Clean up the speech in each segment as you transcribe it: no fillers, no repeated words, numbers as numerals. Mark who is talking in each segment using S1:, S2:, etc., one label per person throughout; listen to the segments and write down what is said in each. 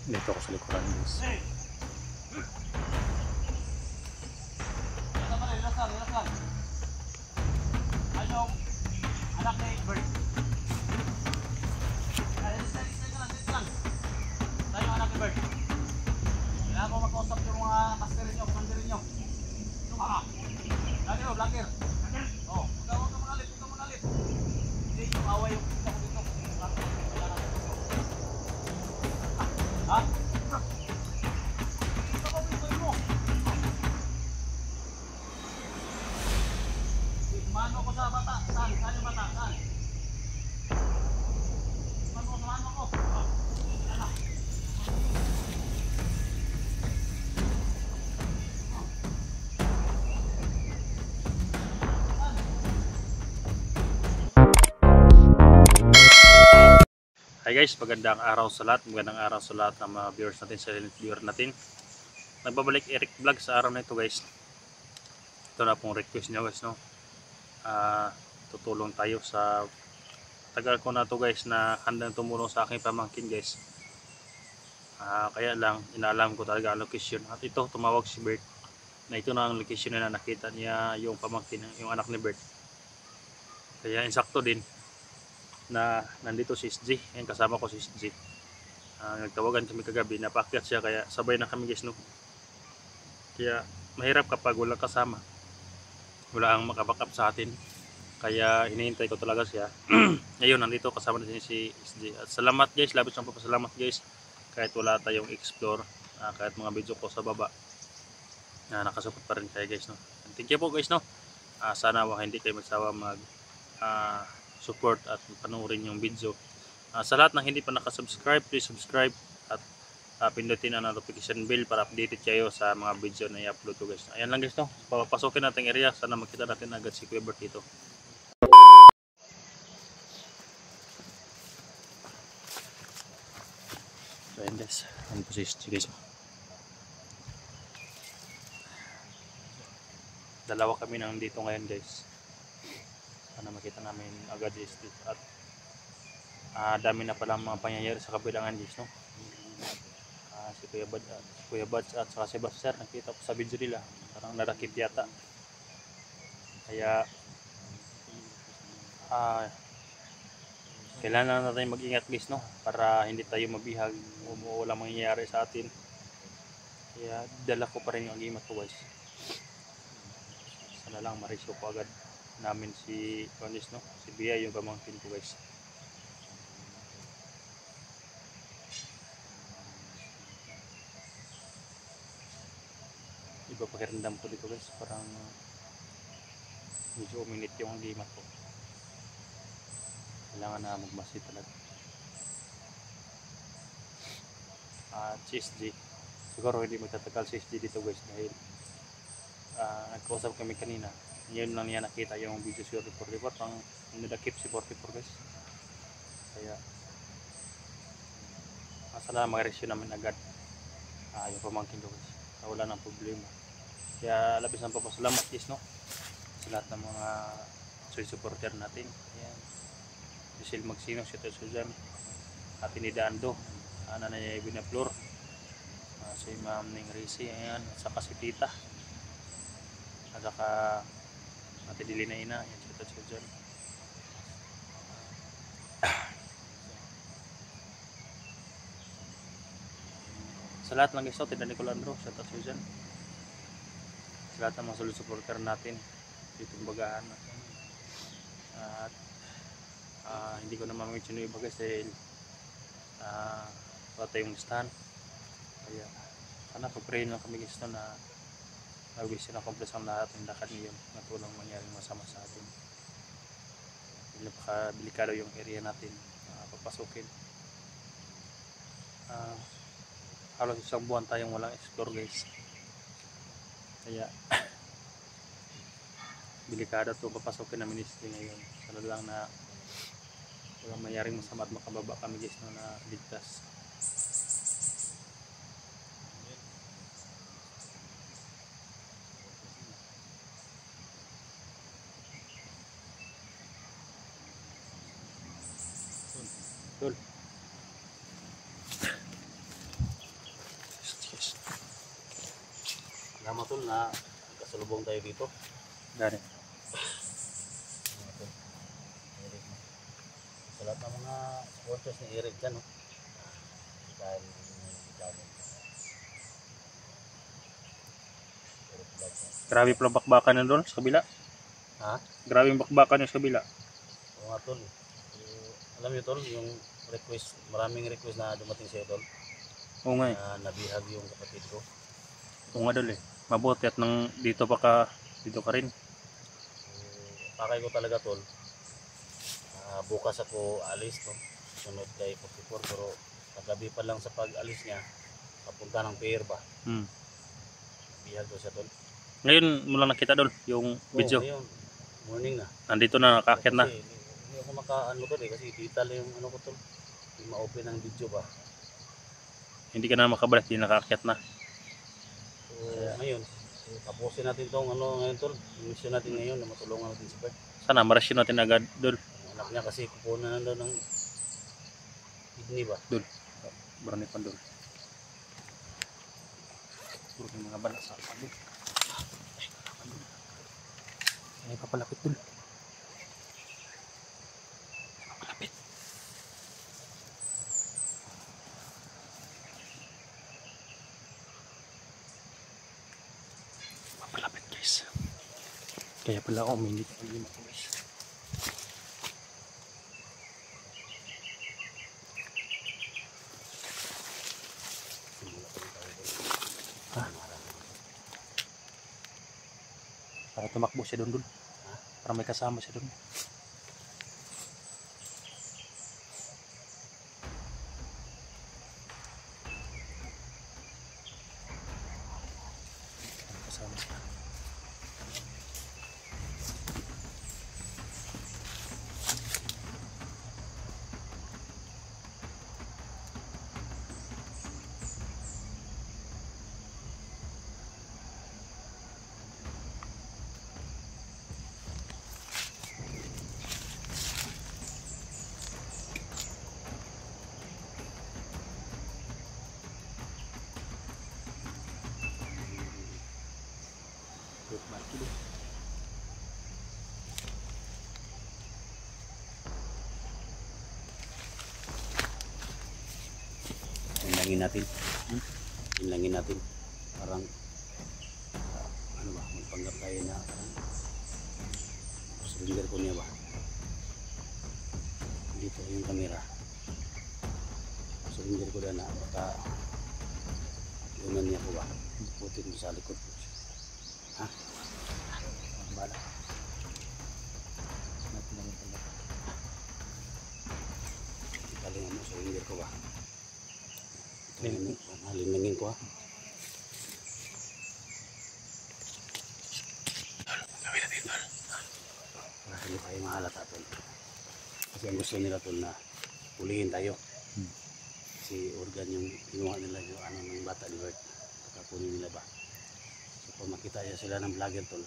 S1: Dito ako sa likuran guys.
S2: Ano? Anak ni Bert. Tayo anak ni Bert. Kailangan ko mag-usap yung mga kasterin nyo, kumandirin nyo. Ito ka. Vlogger o, vlogger. Oo, huwag ka magalit, huwag ka magalit. Hindi yung away yung kita ko dito. Ha? Ito ko pintuin mo. Mano ko sa bata. Saan? Saan yung bata? Saan? Mano ko. Ano?
S1: Hi guys, magandang araw sa lahat. Magandang araw sa lahat ng mga viewers natin, silent viewer natin. Nagbabalik Eric Vlog sa araw na ito guys. Ito na pong request nyo guys, no? Tutulong tayo sa tagal ko na to guys na handang tumulong sa aking pamangkin guys. Kaya lang inaalam ko talaga ang location. At ito tumawag si Bert na ito na ang location na nakita niya yung pamangkin, yung anak ni Bert. Kaya insakto din na nandito si SG, yung kasama ko si SG. Nagtawagan kami kagabi, napaakyat siya kaya sabay na kami guys, no? Kaya mahirap kapag walang kasama, wala ang makabackup sa atin, kaya hinihintay ko talaga siya. Ngayon nandito kasama natin si SG. At salamat guys, labis ng papasalamat guys, kahit wala tayong explore, kahit mga video ko sa baba nakasupport pa rin kayo guys, no? And thank you po guys, no? Sana hindi kayo magsawa mag support at panoorin yung video. Sa lahat ng hindi pa nakasubscribe, please subscribe at pindutin ang notification bell para updated kayo sa mga video na i-upload ko guys. Ayan lang guys, no? Papasokin natin area, sana makita natin agad si Kuya Bert dito. So ayan guys, ano po si guys. Dalawa kami nang dito ngayon guys. Sana makita namin agad guys. At dami na pala mga pangyayari sa kabilangan guys, no? Si Kuya Bads at saka si Buster, nakita ko sa video nila, parang narakit yata. Kaya kailangan natin mag-ingat guys, no? Para hindi tayo mabihag o wala mangyayari sa atin. Kaya dala ko pa rin yung agimat ko guys. Sana lang mariso ko agad namin si Tonis, no? Si Bia, yung pamangkin ko guys. Iba pakiramdam ko dito guys, parang medyo uminit yung agimat ko. Kailangan na magmasid talaga. At si SG, siguro hindi magtatagal si SG dito guys, dahil nagkausap kami kanina. Ngayon lang niya nakita yung video si 44, pang nadakip si 44 guys. Kaya sana mag-reaction namin agad yung pamangkin ko guys, wala nang problema. Kaya labis ng papasalamat guys, no? Sa lahat ng mga supporter natin. Ayan, Giselle Magsino, si Susan, Ate Nidando, Nanay Binaflor, si Ma'am Ning Risi, ayan, at saka si Tita, at saka Ate Dilina Ina, ayan, si Susan. Sa lahat lang guys, Tita Nicolandro, si Susan, sa lahat ng mga solid supporter natin dito ng Bagaan. At hindi ko na ma-mention yung iba guys dahil wala tayong listahan. Kaya sana pag-pray lang kami guys, na mag-wish na accomplish ang lahat ng lakad ngayon na tulang mangyaring masama sa atin. Napaka-delikado yung area natin papasukin. Halos isang buwan tayong walang explore guys. Kaya delikado ito papasukin na ministry ngayon. Sana lang na walang mayroong masama at makababa kami guys, na ligtas. Tol.
S2: Tama tol na kasalubong tayo dito.
S1: Gani.
S2: Sa lahat ng mga supporters ni Eric dyan, no? Dahil
S1: Grabe pala bakbakan na doon sa kabila.
S2: ha?
S1: Grabe yung bakbakan yung sa kabila.
S2: Oo nga tol. Alam niyo tol, yung request, maraming request na dumating sa'yo tol.
S1: Oo nga eh.
S2: Na nabihag yung kapatid ko.
S1: Oo nga dol eh. Mabuti at nang dito ka rin.
S2: Pakay ko talaga tol. Bukas ako alis no. Sunod kay 44 pero kagabi pa lang sa pag-alis niya papunta ng pier ba. Bihag ko siya tol.
S1: Ngayon mo lang nakita dol yung video.
S2: Ngayon, morning na.
S1: Nandito na nakaakyat na.
S2: Kasi hindi ako makaano tol eh kasi detail yung ano ko tol. Hindi ma-open ang video ba.
S1: Hindi ka na makabalik, hindi nakaakyat na.
S2: So ngayon, tapusin natin tong ano ngayon tol. Yung mission natin ngayon na matulungan natin si Bert.
S1: Sana marasyon natin agad dol.
S2: Ang anak niya kasi kukunan na daw ng kidney ba.
S1: Dol. Barangay pa dol. Puro yung mga bala sa sabi. Ay papalapit dol. Papalapit. Papalapit guys. Kaya pala ako uminit ang lima ko guys. Para tumakbo siya doon dul. Para may kasama siya doon. Kasama siya.
S2: Inlangin natin. Inlangin natin. Parang ano ba, magpanggap tayo na surrender ko niya ba. Dito yung camera. Surrender ko na baka iunan niya ko ba. Putin mo sa likod ko. Ha? Ang bala. Natin lang yung panggap. Ikaling mo, surrender ko ba. Halinangin ko ha. Gawin natin tol. Para hindi tayo mahalata tol. Kasi ang gusto nila tol na pulihin tayo. Kasi organ yung kinuha nila yung ano ng bata ni Bert. Kakapunin nila ba. So kung makita niya sila ng vlogger tol,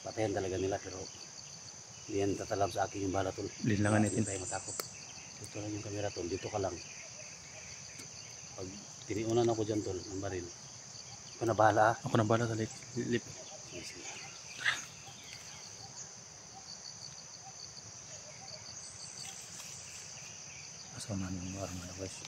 S2: patayan talaga nila pero hindi yan tatalam sa akin yung bala tol.
S1: Linlangan natin.
S2: Hindi tayo matakot. Dito lang yung camera tol, dito ka lang. Pag tiniunan ako dyan tol, ng baril, ako na bahala.
S1: Ako na bala sa lip.
S2: Yes,
S1: Kasama ng mga arma na guys.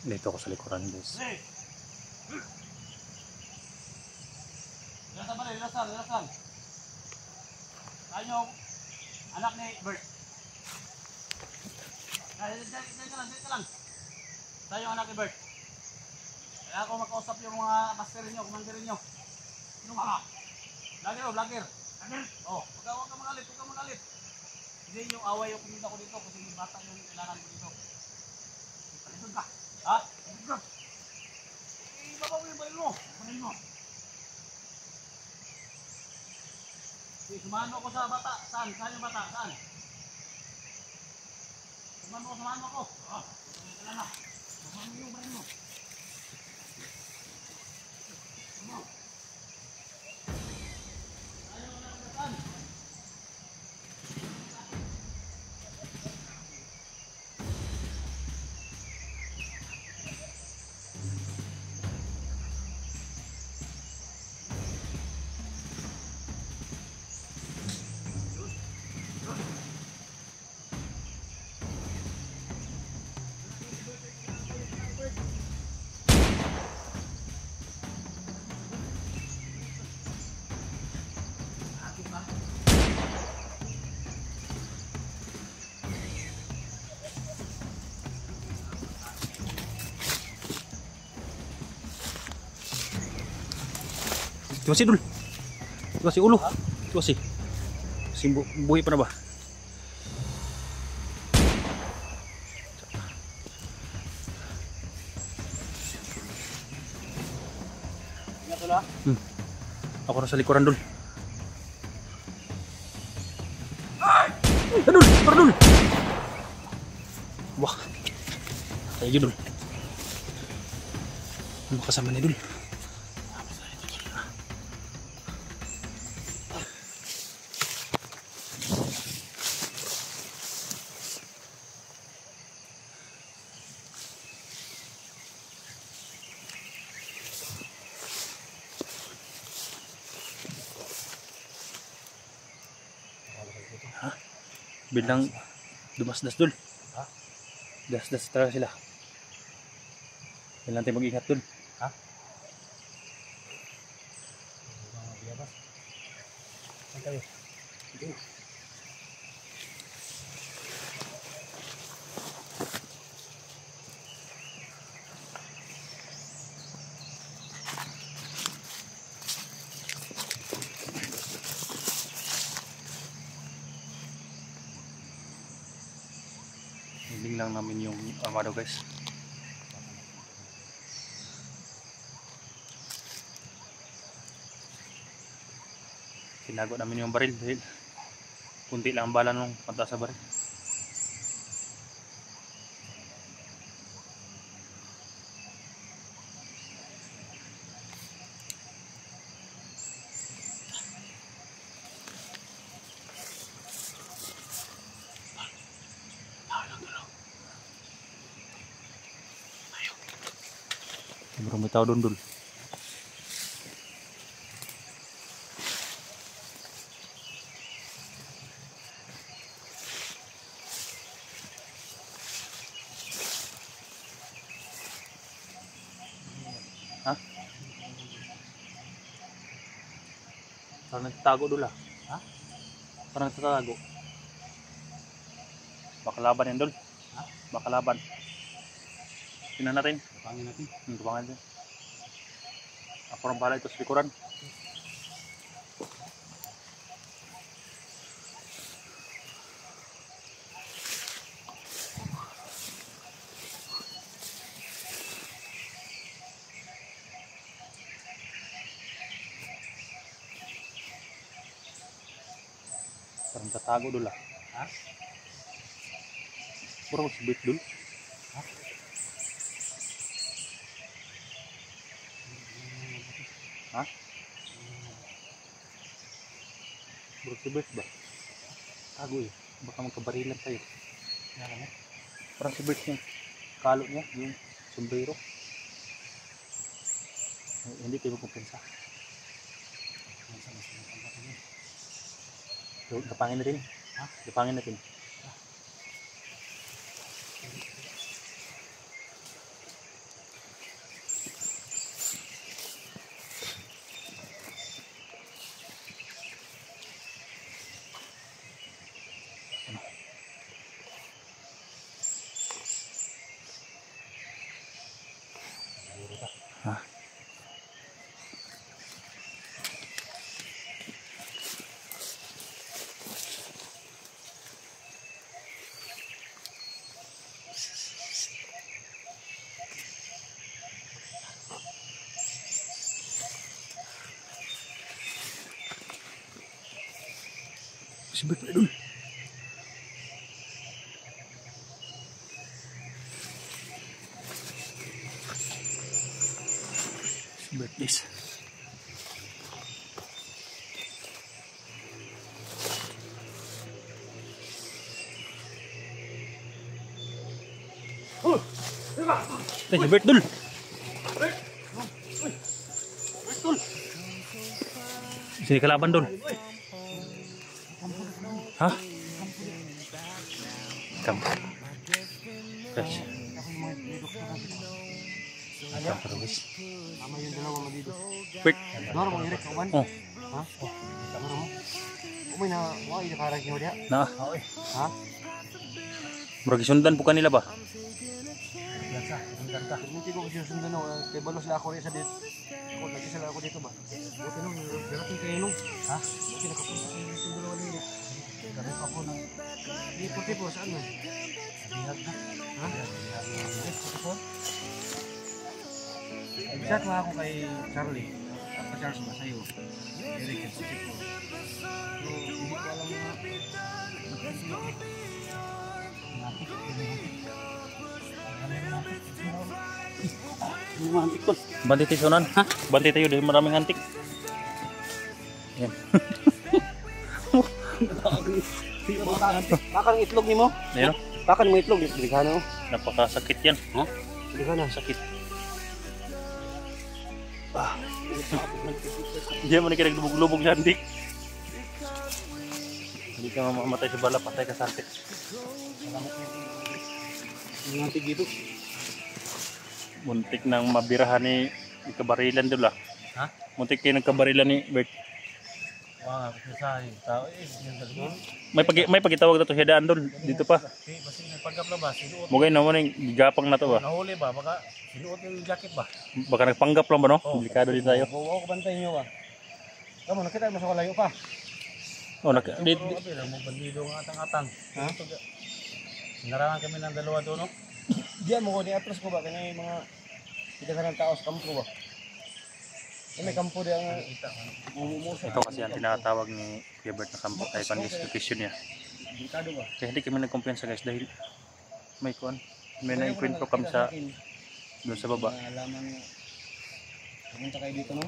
S1: Dito ako sa likuran guys.
S2: Hey! Lasal ba rin? Lasal. Tayo anak ni Bert. Dito lang. Tayo anak ni Bert. Kaya ako makausap yung mga master nyo, commander nyo. Sino ka? Vlogger o, vlogger? Oh, huwag ka magalit. Hindi yung away yung kumita ko dito kasi yung bata yung kailangan ko dito. Palitod ka. Ha? Palitod ka. Ibabaw yung baril mo. Baril mo. Sumano ko sa bata. Saan? Saan yung bata? Saan? Sumano ko. Ah, kailan na. Sumano yung baril mo.
S1: Itu masih dul. Itu masih ulu. Itu masih. Buhay pa na ba?
S2: Ingat ulah.
S1: Ako na sa likuran dul. Dul, para dul. Wah. Tayo dul. Ano kasama ni dul? Bilang dumasdas dul.
S2: Ha?
S1: Das-das talaga sila. Kailangan tayo mag-ingat dul.
S2: Ha? Biyabas. Saan tayo? Sige.
S1: Hiling lang namin yung armado guys. Tinago namin yung baril dahil kunti lang ang bala nung mataas sa baril. Sobrang may tao doon dul. Ha? Parang nagtatago dul ah.
S2: Ha?
S1: Parang nagtatago. Baka laban yan dul.
S2: Ha?
S1: Baka laban. Tingnan natin.
S2: Kapangin natin.
S1: Tubangan din. Ako rin pala ito sa likuran. Parang tatago dul ah.
S2: Ha?
S1: Puro sibit dul.
S2: Ha?
S1: Ha? Puro sibit ba? Tago eh. Baka magkabarilan tayo.
S2: Yan mo.
S1: Parang sibit yung kalo niya, yung sombrero. Hindi tayo magkumpensa. Gapangin natin.
S2: Ha?
S1: Gapangin natin. Ha? Sibit pa dun. Sibit guys. Ito si Bert dul. Sini kalaban dul. Hah? Kam. Guys.
S2: Tama yung dalawa mo dito.
S1: Bert.
S2: Dora mo irek kawan.
S1: Oh.
S2: Ha? Tama mo. Umay na wa ida karang mo dia.
S1: Na.
S2: Ha?
S1: Murag sundan po kanila ba?
S2: Biasa, sundan ka. Hindi ko kasi sundan no, kay balos la ako rin sa dito. Ako nagsisala ako dito ba? Buti nung darating kayo nung. Ha? Buti nakapunta kayo dito dalawa nila. Galing ako ng di puti po saan man? Bihag na. Ha? Puti po. Nag-chat nga ako kay Charlie. Ako Charles ba sa'yo? Eric at puti po. So, hindi ko alam na
S1: Banti tayo sunan. Ha? Banti tayo dahil maraming antik. Yan.
S2: Bakang itlog ni mo?
S1: Ayan.
S2: Bakang mo itlog, delikado.
S1: Napakasakit yan.
S2: Ha? Delikado.
S1: Sakit. Diyan mo na kaya naglubog-lubog sa antik. Hindi ka mamamatay sa bala, patay ka sa antik.
S2: Yung antik dito.
S1: Muntik nang mabirahan ni kabarilan doon lah.
S2: Ha?
S1: Muntik kayo ng kabarilan ni Bert.
S2: Wah, sa tao yung dalawa.
S1: May pagitawag na to siya daan doon. Dito pa.
S2: Kasi nagpanggap na ba? Sinuot.
S1: Mugay naman yung gigapang na to ba.
S2: Nahuli ba? Baka sinuot yung jacket ba?
S1: Baka nagpanggap lang ba no? Delikado din tayo.
S2: Oo, bantayin nyo ba? Kamu, nakita mo sa kalayo pa.
S1: Oh,
S2: Mo bandido ng atang-atang. Ha? Narangan kami ng dalawa doon, no? Diyan mo ko, di-atras ko ba? Kanya yung mga kita ng tao sa kampo ba? May kampo di ang mumumusok.
S1: Ito kasi ang tinatawag ni Kuya Bert na kampo ay pan-dislocation niya.
S2: Delikado ba?
S1: Kaya hindi kami nagkumpiyansa guys dahil may kuan. May na-imprint kami sa doon sa baba.
S2: Alaman mo. Pumunta kayo dito, no?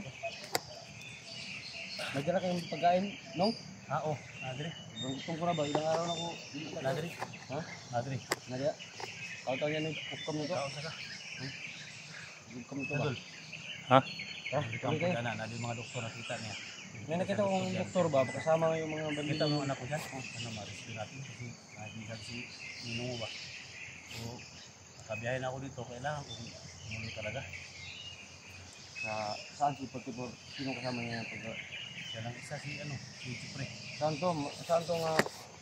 S2: Nagdala kayong pagkain, no? Oo, nadri. Gutom ko na ba? Ilang araw na ko. Nadri. Ha? Nadri. Nadri. Kautaw niya ng hukom nito. Hukom nito ba?
S1: Ha?
S2: Ha? Kami kayo? Nadri mga doktor nakita niya. May nakita kong doktor ba? Kasama yung mga bandido. Kita mo anak ko dyan? Ano, ma-rescue natin kasi nagbigan si Ninong mo ba? So, nakabiyahin ako dito. Kailangan kong muli talaga. Saan si Pagtipor? Sino kasama niya yung pag... Siya lang isa si ano, si Chipre. Saan to nga?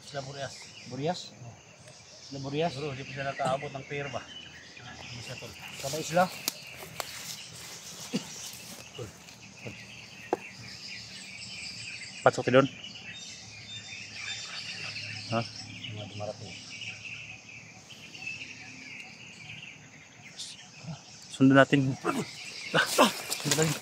S2: Isla Burias. Burias? Isla Burias? Bro, di pa siya nakaabot ng pair ba? Ano siya tol? Sa isla?
S1: Patsok tayo doon. Ha?
S2: Mga dumarating.
S1: Sundan natin. Sundan natin.